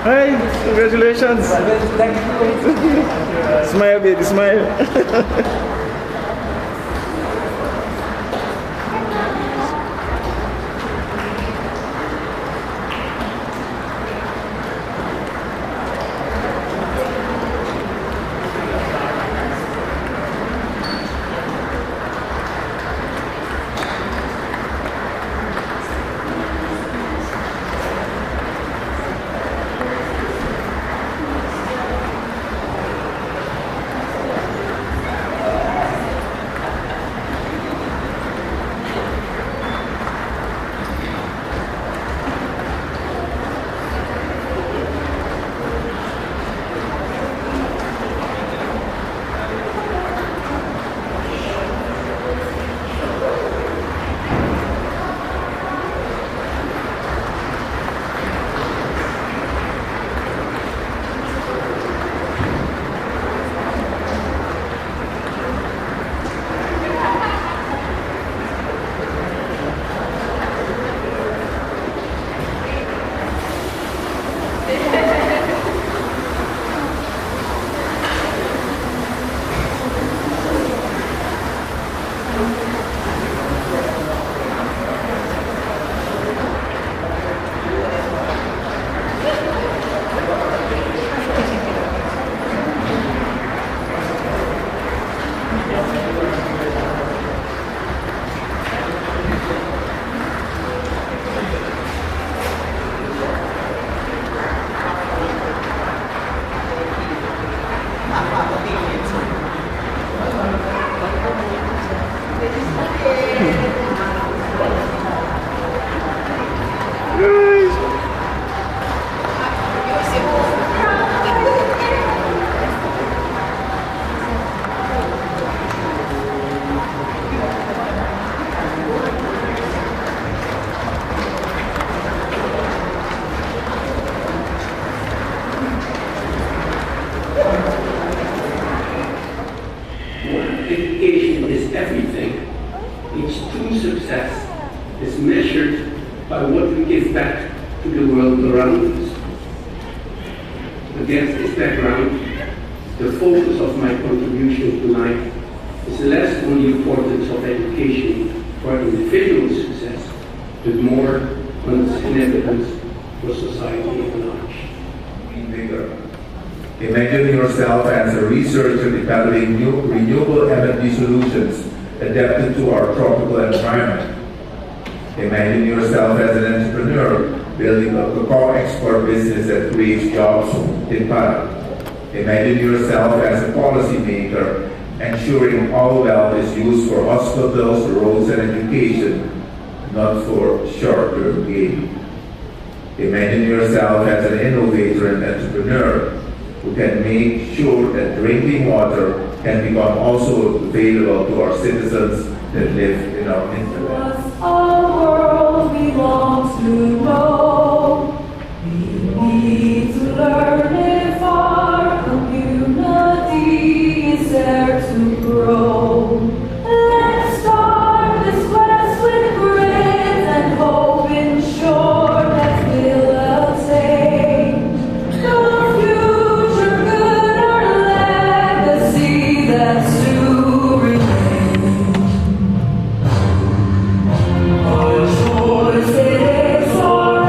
Hi, congratulations. Thank you. Smile, baby, smile. Education is everything. Its true success is measured by what we give back to the world around us. Against this background, the focus of my contribution tonight is less on the importance of education for individual success, but more on its significance for society at large. Bigger. Imagine yourself as a researcher developing new renewable energy solutions adapted to our tropical environment. Imagine yourself as an entrepreneur building a cacao export business that creates jobs in Para. Imagine yourself as a policymaker ensuring all wealth is used for hospitals, roads, and education, not for short-term gain. Imagine yourself as an innovator and entrepreneur who can make sure that drinking water can become also available to our citizens that live in our hinterland. Our world belongs to know. We need to learn if our community is there to grow. Let's start this quest with grit and hope, ensure that we'll attain the future good, our legacy that's to remain. Our choices are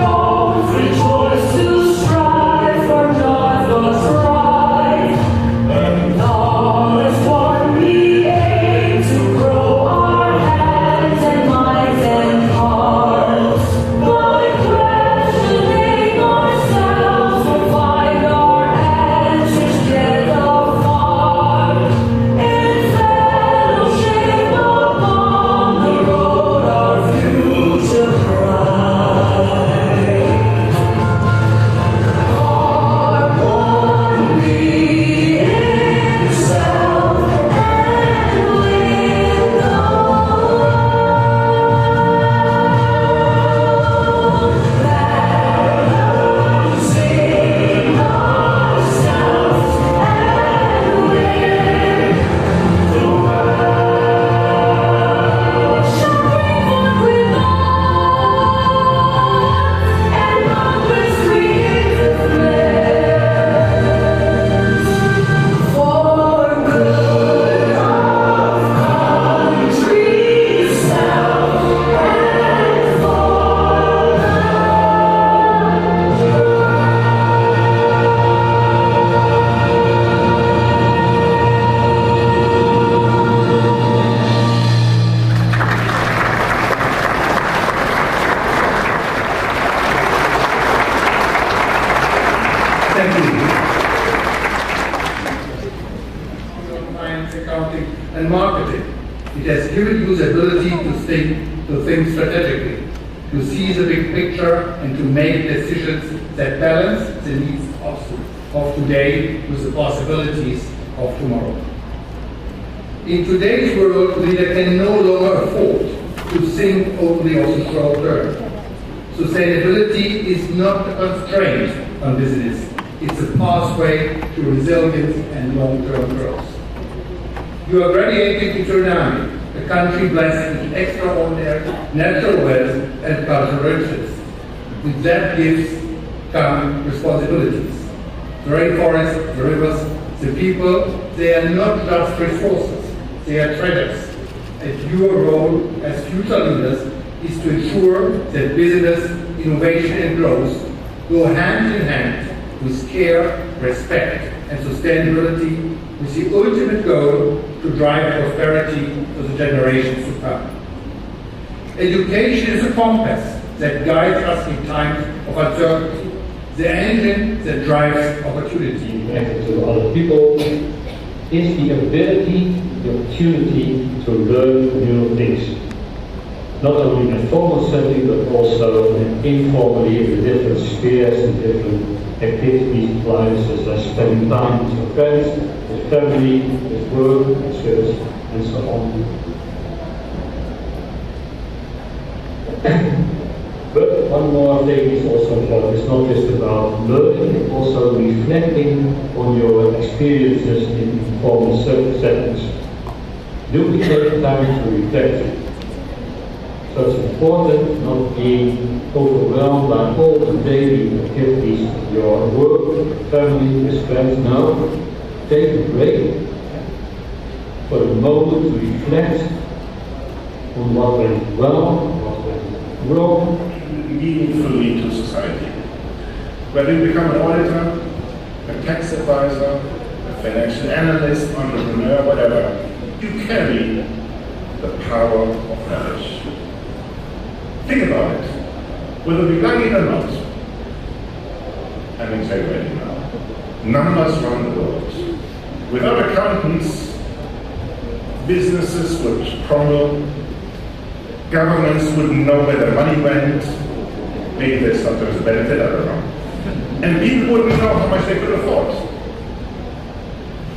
Thank you. Finance, accounting, and marketing. It has given you the ability to think strategically, to see the big picture, and to make decisions that balance the needs of today with the possibilities of tomorrow. In today's world, leaders can no longer afford to think only of the short term. Sustainability is not a constraint on business. It's a pathway to resilience and long-term growth. You are graduating into an army, a country blessed with extraordinary natural wealth and cultural riches. With that gifts come responsibilities. The rainforests, the rivers, the people, they are not just resources, they are treasures. And your role as future leaders is to ensure that business, innovation, and growth go hand in hand with care, respect, and sustainability, with the ultimate goal to drive prosperity for the generations to come. Education is a compass that guides us in times of uncertainty, the engine that drives opportunity. Connected to other people is the ability, the opportunity to learn new things. Not only in a formal setting, but also informally in different spheres and different activities of life, such as spending time with your friends, with family, with work, with church, and so on. But one more thing is also important. It's not just about learning, it's also reflecting on your experiences in formal settings. Do we take time to reflect? So it's important not being overwhelmed by all the daily activities of your work, family, with friends. No, take a break for a moment to reflect on what went well, what went wrong. Meaningfully to society. Whether you become an auditor, a tax advisor, a financial analyst, entrepreneur, whatever, you carry the power of knowledge. Think about it. Whether we like it or not, I'm exaggerating now. Numbers run the world. Without accountants, businesses would crumble, governments wouldn't know where their money went. Maybe there's sometimes a benefit, I don't know. And people wouldn't know how much they could afford.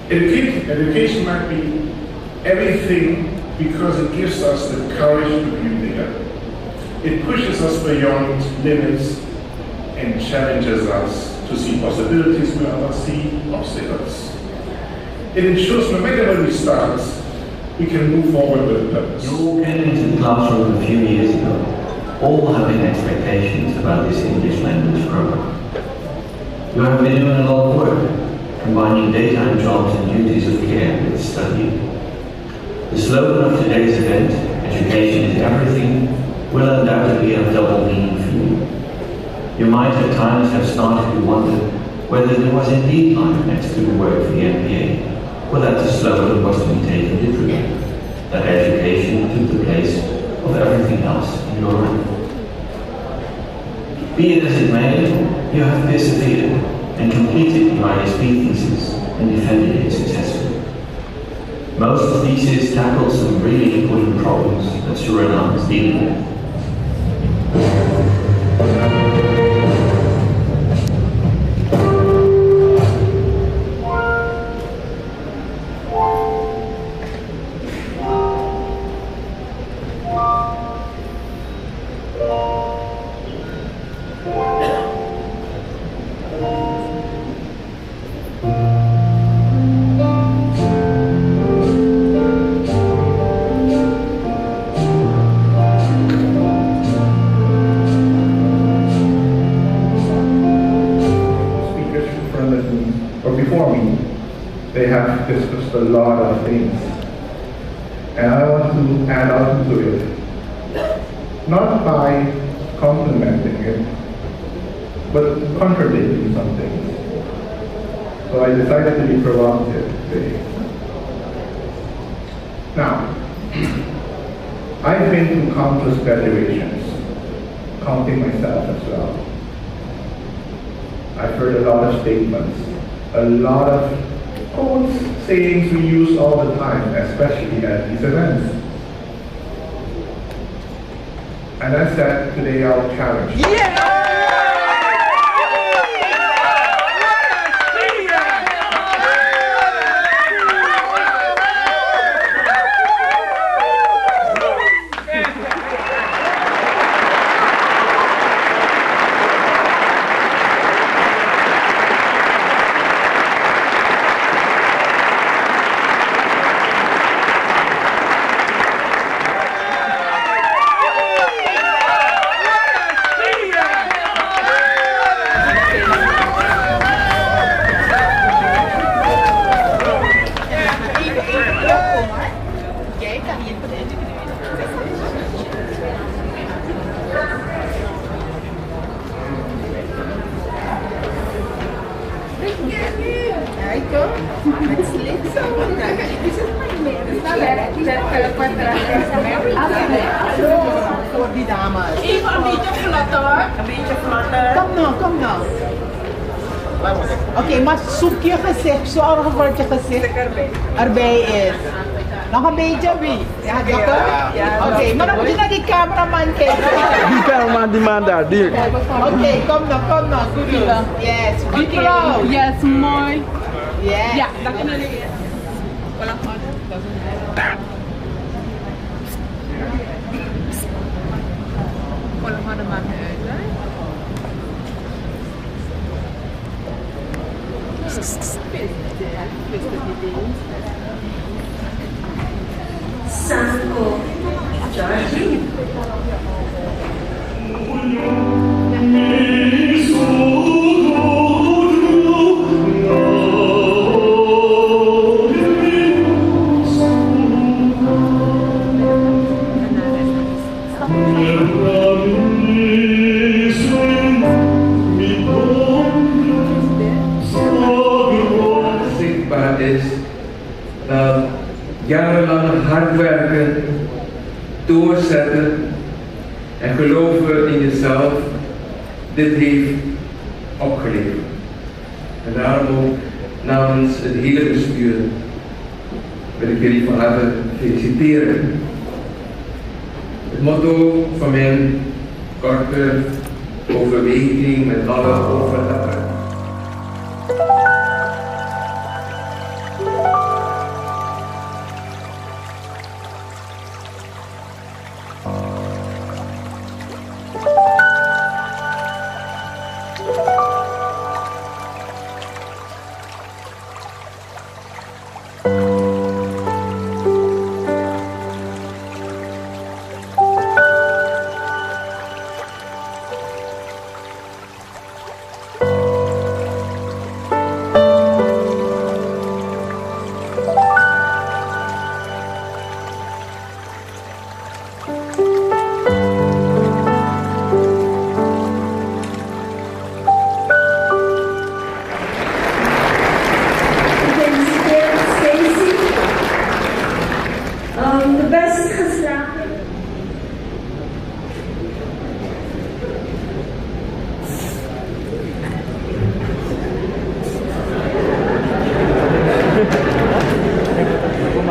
Education might be everything because it gives us the courage to dream bigger. It pushes us beyond limits and challenges us to see possibilities where others see obstacles. It ensures no matter where we start, we can move forward with a purpose. You all came into the classroom a few years ago, all having expectations about this English language program. You have been doing a lot of work, combining daytime jobs and duties of care with study. The slogan of today's event, education is everything, will undoubtedly have double meaning for you. You might at times have started to wonder whether there was indeed life next to the work for the MBA, or that the slogan was to be taken literally, that education took the place of everything else in your life. Be it as it may, you have persevered and completed your ISP thesis and defended it successfully. Most theses tackle some really important problems that Suriname is dealing with. They have discussed a lot of things, and I want to add on to it, not by complimenting it, but contradicting some things. So I decided to be provocative today. Now, I've been to countless graduations, counting myself as well. I've heard a lot of statements, a lot of quotes, sayings we use all the time, especially at these events. And I said, today I'll challenge. Yeah! Voor die dames. Even een beetje vlotter. Een beetje vlotter. Kom nou. Oké, maar zoek je gezicht. Zorg ervoor dat je gezicht erbij is. Nog een beetje, wie? Ja, dokter? Oké, maar dan moet je naar die cameraman kijken. Die cameraman, die man daar, die. Oké, kom nou. Goed. Yes, be proud. Yes, mooi. Yes. Ja, dat kunnen jullie. Volg de man uit, hè? Sanko Georgie. Zichtbaar is dat jarenlang hard werken, doorzetten en geloven in jezelf dit heeft opgeleverd. En daarom ook namens het hele bestuur wil ik jullie van harte feliciteren. Het motto van mijn korte overweging met alle overleggen. De best geslaagde.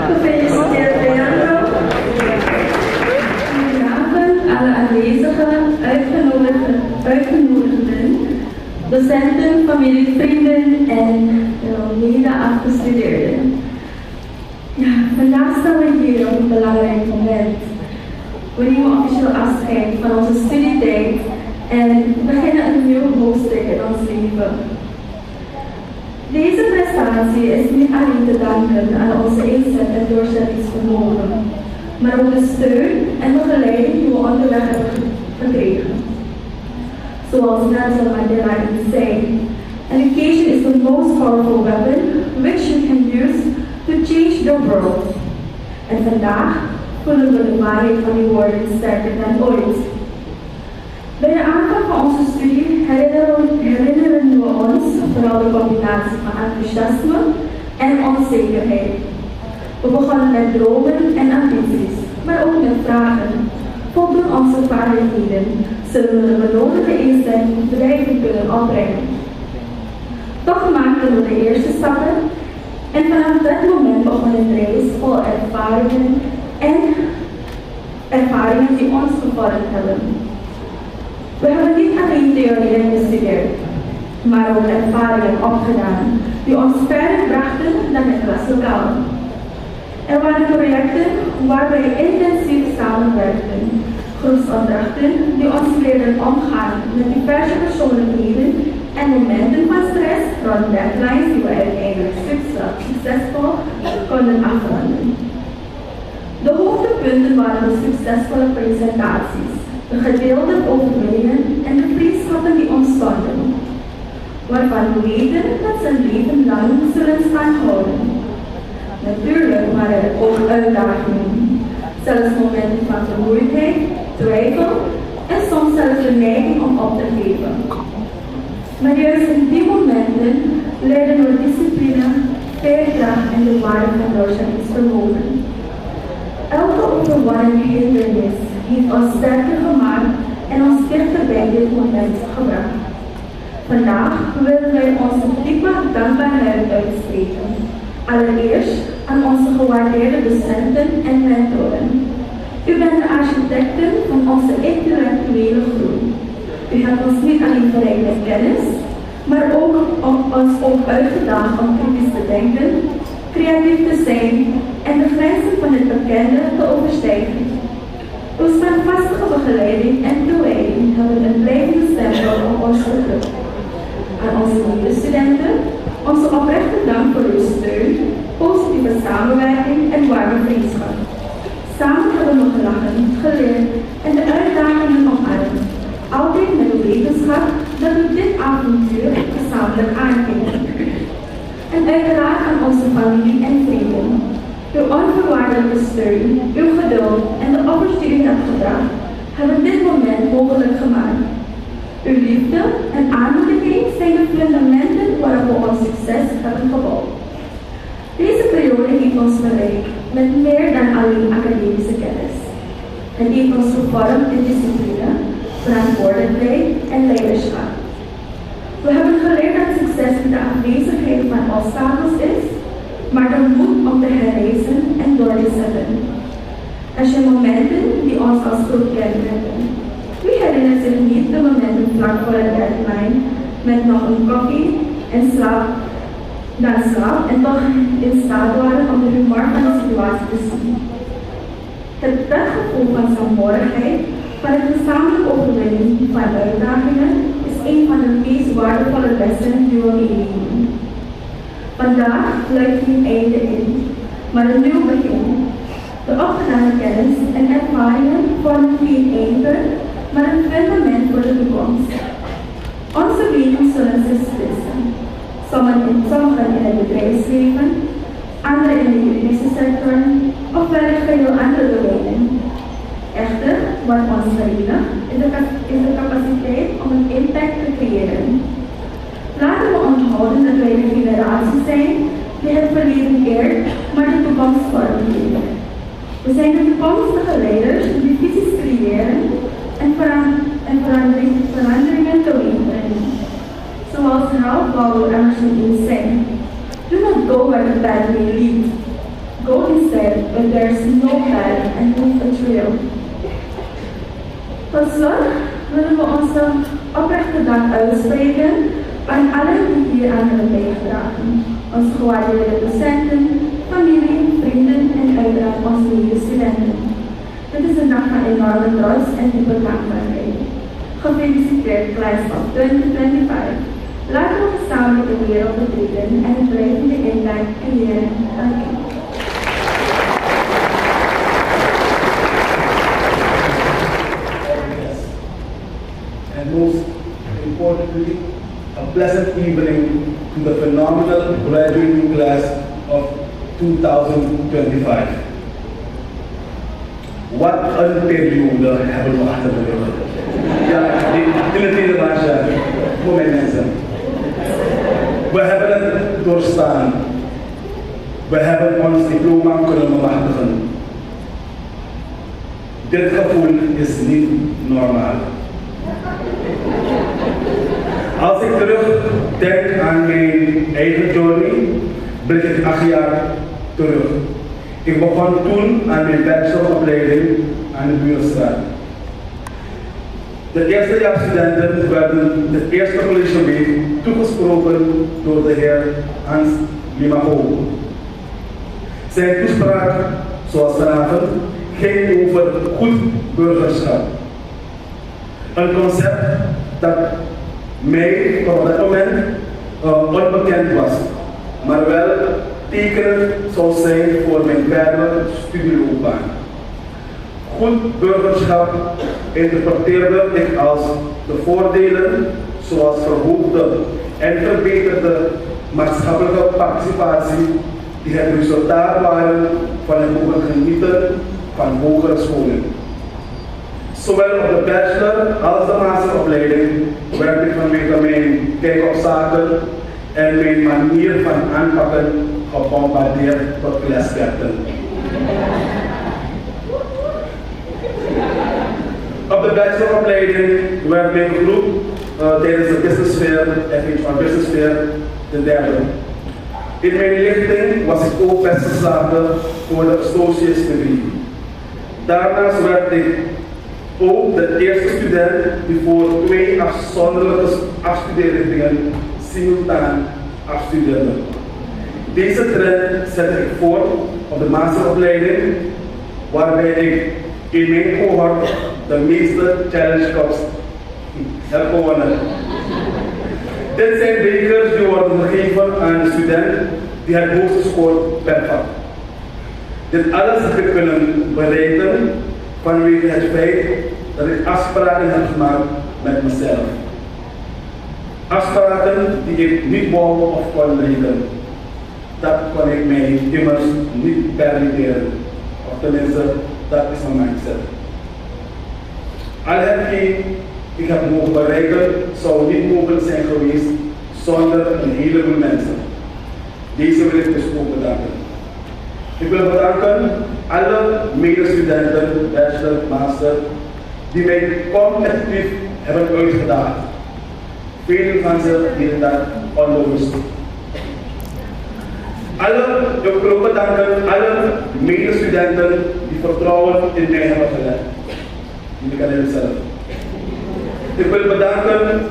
Gefeliciteerd Leandro. Goedenavond alle aanwezigen, uitgenodigden, docenten, familie, vrienden en mede-afgestudeerden. Ja, vandaag staan we hier op een belangrijk moment. We nemen officieel afscheid van onze studietijd en beginnen een nieuw hoofdstuk in ons leven. Deze prestatie is niet alleen te danken aan onze inzet en doorzettingsvermogen, maar ook de steun en begeleiding die we onderweg hebben gekregen. Zoals Nelson Mandela zei, education is the most powerful weapon which you can use to change the world. En vandaag voelen we de waarheid van die woorden sterker dan ooit. Bij de aanvang van onze studie herinneren we ons vooral de combinatie van enthousiasme en onzekerheid. We begonnen met dromen en ambities, maar ook met vragen. Voldoen onze vaardigheden? Zullen we de benodigde instelling blijven kunnen opbrengen? maakten we de eerste stappen en vanaf dat moment begon een reis vol ervaringen die ons gevormd hebben. We hebben niet alleen theorieën bestudeerd, maar ook ervaringen opgedaan die ons verder brachten dan het klaslokaal. Er waren projecten waar wij intensief samenwerkten, groepsopdrachten die ons leerden omgaan met diverse persoonlijkheden en momenten van stress rond deadlines die we uiteindelijk succesvol konden afronden. De hoogtepunten waren de succesvolle presentaties, de gedeelde overwinningen en de vriendschappen die ontstonden, waarvan we weten dat ze een leven lang zullen staan houden. Natuurlijk waren er ook uitdagingen, zelfs momenten van vermoeidheid, twijfel en soms zelfs de neiging om op te geven. Maar juist in die momenten leerden we discipline, veerkracht en de waarde van doorzettingsvermogen. Elke overwonnen hindernis heeft ons sterker gemaakt en ons dichter bij dit moment gebracht. Vandaag willen wij onze diepe dankbaarheid uitspreken. Allereerst aan onze gewaardeerde docenten en mentoren. U bent de architecten van onze intellectuele groei. U hebt ons niet alleen verrijkt met kennis, maar ook ons uitgedaagd om kritisch te denken, creatief te zijn en de grenzen van het bekende te overstijgen. Uw standvastige begeleiding en toewijding hebben een blijvende stempel op ons gedrukt. Aan onze medestudenten, onze oprechte dank voor uw steun, positieve samenwerking en warme vriendschap. Samen hebben we gelachen, geleerd en de uitdagingen omarmd. Altijd met de wetenschap dat we dit avontuur gezamenlijk aankijken. En uiteraard aan onze familie en vrienden. Uw onvoorwaardelijke steun, uw geduld en de offers die u hebt gebracht, hebben dit moment mogelijk gemaakt. Uw liefde en aanmoediging zijn de fundamenten waarop we ons succes hebben gebouwd. Deze periode heeft ons verrijkt met meer dan alleen academische kennis. Het heeft ons gevormd in discipline, verantwoordelijkheid en leiderschap. We hebben geleerd dat succes niet de afwezigheid van obstakels is, maar de moed om te herreizen en door te zetten. Er zijn momenten die ons als groep kenmerken. Wie herinnert zich niet de momenten vlak voor een deadline met nog een koffie en slaap en toch in staat waren om de humor van de situatie te zien. Het gevoel van saamhorigheid, van het gezamenlijk overwinnen van uitdagingen, is een van de meest waardevolle lessen die we meegeven. Vandaag luidt geen einde in, maar een nieuw begin. De opgedane kennis en ervaringen vormen geen einde, maar een fundament voor de toekomst. Onze wegen zullen zich splitsen. Sommigen in het bedrijfsleven, anderen in de juridische sector of wellicht geheel andere domeinen. Echter, wat ons verenigt is de capaciteit om een impact te creëren. Laten we onthouden dat wij de generatie zijn die het verleden eert, maar de toekomst vormgeven. We zijn de toekomstige leiders die visies creëren en veranderingen teweegbrengen. Zoals Ralph Waldo Emerson eens zei, do not go where the path may lead. Go instead where there is no path and leave a trail. Tot slot willen we onze oprechte dank uitspreken aan allen die hier aan hebben bijgedragen. Onze gewaardeerde docenten, familie, vrienden en uiteraard onze medestudenten. Dit is een dag van enorme trots en diepe dankbaarheid. Gefeliciteerd Class of 2025. Laten we gezamenlijk de wereld betreden en het blijvende impact creëren. Dank u. And most importantly, a pleasant evening to the phenomenal graduating class of 2025. What unbelievable hebben we achter de rug. Ja, die Basha, voor mijn mensen. We hebben het doorstaan. We hebben ons diploma kunnen bemachtigen. Dit gevoel is niet normaal. Als ik terugdenk aan mijn eigen blik ik 8 jaar terug. Ik begon toen aan mijn bacheloropleiding aan de Buurstraat. De eerstejaarsstudenten werden de eerste collegeweek toegesproken door de heer Hans Limaho. Zijn toespraak, zoals vanavond, ging over goed burgerschap. Een concept dat mij op dat moment onbekend was, maar wel tekenend zou zijn voor mijn verdere studieloopbaan. Goed burgerschap interpreteerde ik als de voordelen zoals verhoogde en verbeterde maatschappelijke participatie die het resultaat waren van het mogen genieten van hogere scholen. Zowel op de bachelor als de masteropleiding werd ik vanwege mijn kijk op zaken en mijn manier van aanpakken gebombardeerd tot klaskerten. Op de bacheloropleiding werd mijn groep tijdens de business fair, van business fair, de derde. In mijn lichting was ik ook best geslaagd voor de associate's degree. Daarnaast werd ik ook de eerste student die voor 2 afzonderlijke afstudeerrichtingen simultaan afstudeerde. Deze trend zette ik voort op de masteropleiding, waarbij ik in mijn cohort de meeste challenge cups heb gewonnen. Dit zijn bekers die worden gegeven aan de student die het hoogste scoort per vak. Dit alles heb ik kunnen bereiken vanwege het feit dat ik afspraken heb gemaakt met mezelf. Afspraken die ik niet wou of kon breken. Dat kon ik mij immers niet permitteren. Of tenminste, dat is mijn mindset. Al hetgeen ik heb mogen bereiken zou niet mogelijk zijn geweest zonder een heleboel mensen. Deze wil ik dus ook bedanken. Ik wil bedanken alle medestudenten, bachelor, master, die mij competitief hebben uitgedaagd. Velen van ze deden dat onbewust. Ik wil bedanken alle medestudenten die vertrouwen in mij hebben gelegd. Jullie kennen het zelf. Ik wil bedanken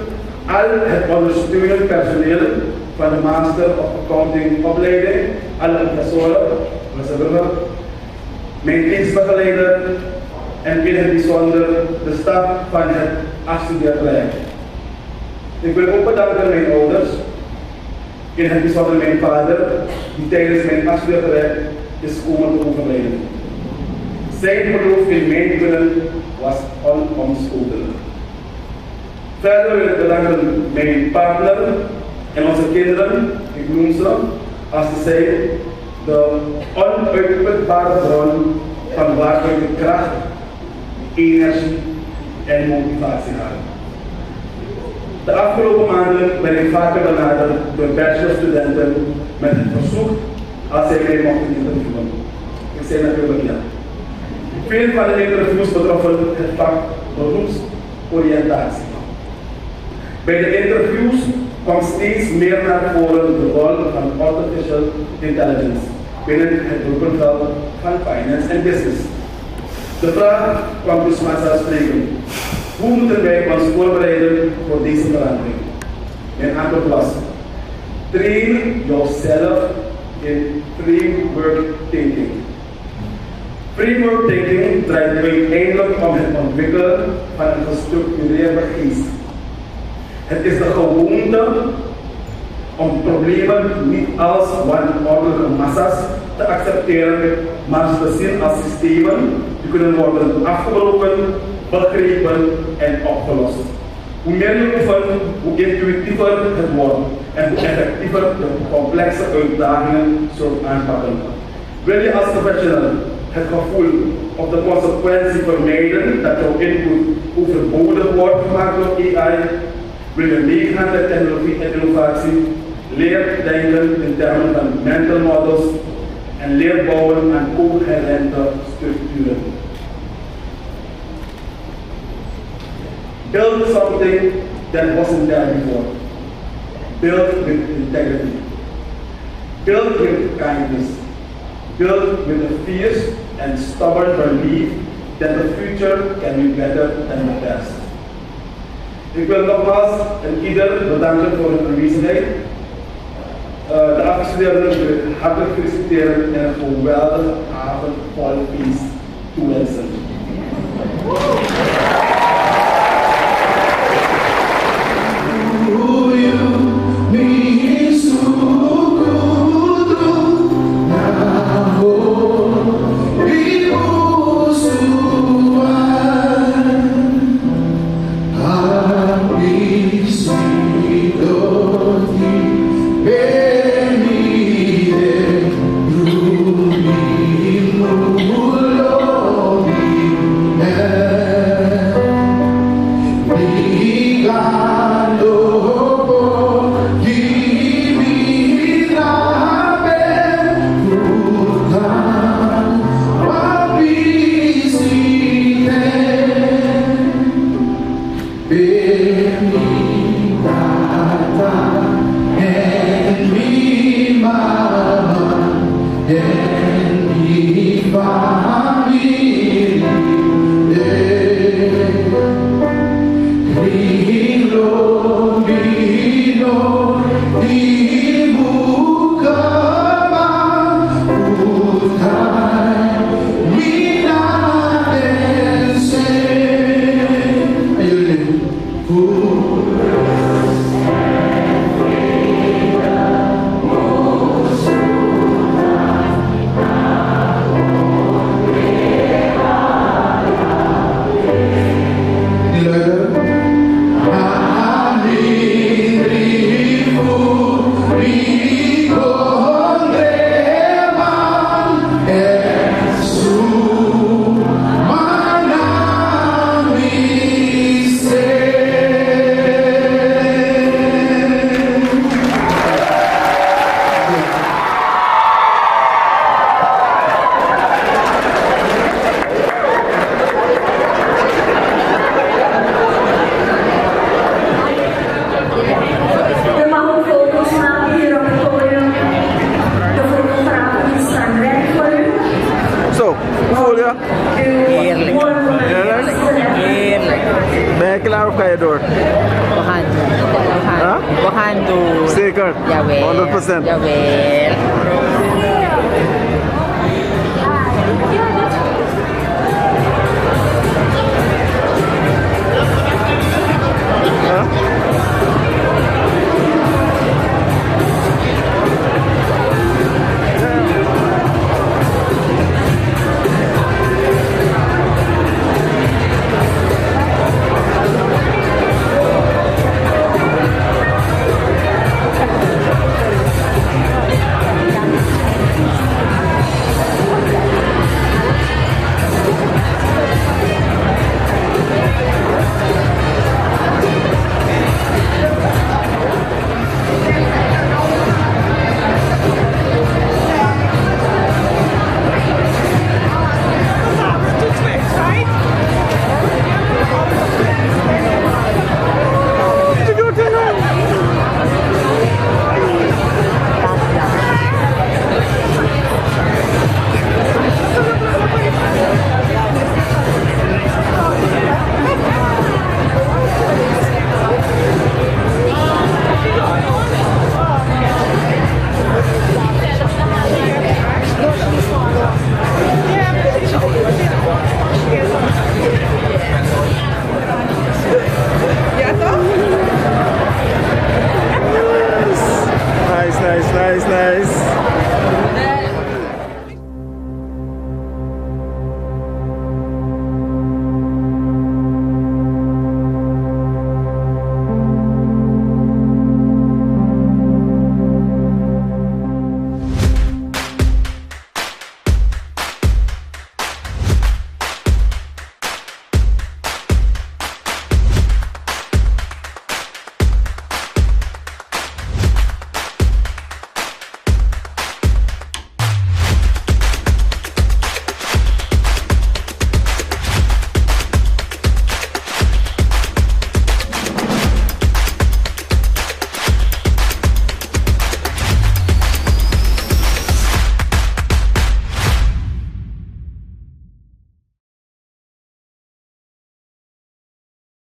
al het ondersteunend personeel van de Master of Accounting opleiding, alle professoren, mijn dienstbegeleider en in het bijzonder de staf van het afstudeertraject. Ik wil ook bedanken mijn ouders, in het bijzonder mijn vader, die tijdens mijn afstudeertraject is komen te overlijden. Zijn geloof in mijn kunnen was onomstotelijk. Verder wil ik bedanken mijn partner en onze kinderen, ik noem ze, als ze zijn de onuitputbare bron van waaruit ik kracht, energie en motivatie haal. De afgelopen maanden ben ik vaker benaderd door bachelorstudenten met het verzoek als zij mij mochten interviewen. Ik zei natuurlijk ja. Veel van de interviews betroffen het vak beroepsoriëntatie. Bij de interviews kwam steeds meer naar voren de rol van artificial intelligence binnen het beroepsveld van finance en business. De vraag kwam dus vanzelfsprekend: hoe moeten wij ons voorbereiden voor deze verandering? Mijn antwoord was: train yourself in framework thinking. Framework thinking draait uiteindelijk om het ontwikkelen van een gestructureerde geest. Het is de gewoonte om problemen niet als wanordelijke massa's te accepteren, maar te zien als systemen die kunnen worden afgebroken, begrepen en opgelost. Hoe meer je oefent, hoe intuïtiever het wordt en hoe effectiever de complexe uitdagingen zult aanpakken. Wil je als professional het gevoel of de consequentie vermijden dat jouw input overbodig wordt gemaakt door AI? Wil je meegaan met technologie en innovatie? Leer denken in termen van mental models en leer bouwen aan coherente structuren. Build something that wasn't there before. Build with integrity. built with kindness, built with a fierce and stubborn belief that the future can be better than the past. Ik wil nogmaals en ieder bedanken voor hun aanwezigheid. De afgestudeerden hartelijk feliciteren en een geweldige avond vol feest toewensen. Ben je klaar of ga je door? We gaan doen. We gaan doen. Zeker? Jawel. 100%. Jawel. Huh?